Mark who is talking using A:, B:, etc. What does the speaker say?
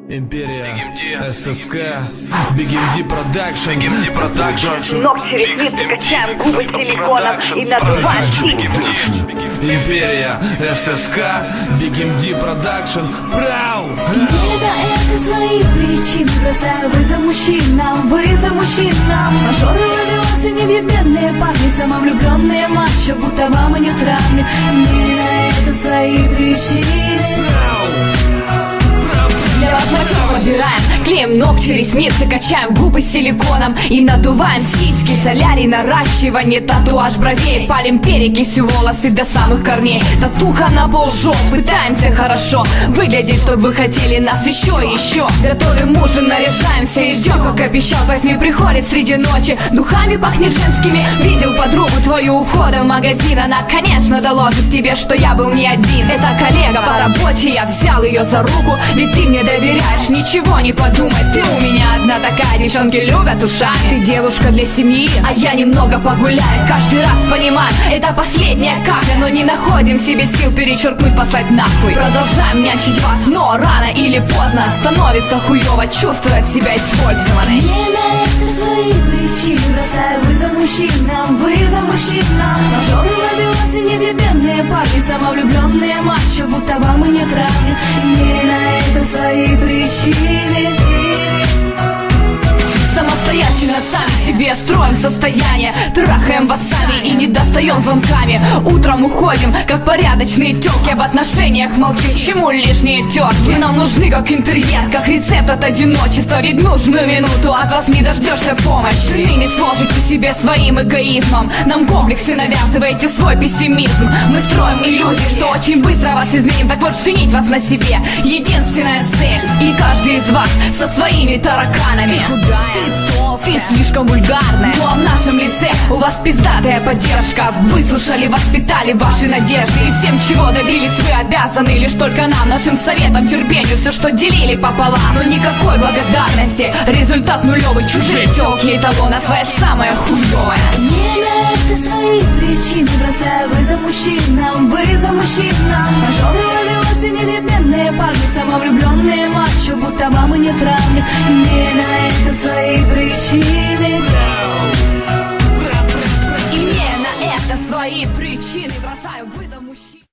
A: Империя, ССК, BigMD Production.
B: Ногти, ресницы, качаем губы силиконом и надуваем щеки.
A: Империя, ССК, BigMD Production. Прау!
C: Имея это свои причины, бросаю вызов мужчинам, Мажоры, ловелосы, невъебенные парни, самовлюбленные мачо, будто вам и не травли. Имея это свои причины. Для вас мачо выбираем, клеим ногти, ресницы, качаем губы силиконом и надуваем сиськи. Солярий, наращивание, татуаж бровей, палим перекисью волосы до самых корней. Татуха на полжоп, пытаемся хорошо выглядеть, чтобы вы хотели нас еще и еще. Готовим ужин, наряжаемся и ждем, как обещал. Возьми, приходит среди ночи, духами пахнет женскими. Видел подругу твою у входа в магазин, она, конечно, доложит тебе, что я был не один. Это коллега по работе, я взял ее за руку, ведь ты мне доверяешь, ничего не подумай. Ты у меня одна такая, девчонки любят ушами. Ты девушка для семьи, а я немного погуляю. Каждый раз понимаю, это последняя капля, но не находим в себе сил перечеркнуть, послать нахуй. Продолжаем нянчить вас, но рано или поздно становится хуёво чувствовать себя использованной. Не на это свои причины, бросаю вызов мужчинам, Мажоры, ловелосы, невъебенные парни, самовлюбленные мачо, будто вам и не травли. Не на это свои причины. Самостоятельно сами себе строим состояние, трахаем вас сами и не достаем звонками. Утром уходим, как порядочные тёлки, об отношениях молчим, чему лишние тёрки. Вы нам нужны как интерьер, как рецепт от одиночества, ведь нужную минуту от вас не дождешься помощи. Вы не сложите себе своим эгоизмом, нам комплексы навязываете, свой пессимизм. Мы строим иллюзии, что очень быстро вас изменим, так вот женить вас на себе единственная цель. И каждый из вас со своими тараканами. Ты слишком вульгарная, но в нашем лице у вас пиздатая поддержка. Выслушали, воспитали ваши надежды, и всем, чего добились, вы обязаны лишь только нам, нашим советам, терпению, все, что делили пополам. Но никакой благодарности, результат нулевый. Чужие тёлки, эталона своя самая хуёвая. Не на это свои причины, бросаю вызов мужчинам, Мажоры, ловелосы, невъебенные парни, самовлюбленные мачо, будто вам и не травли. Не на это свои причины. Имея на это свои причины, бросаю вызов мужчинам.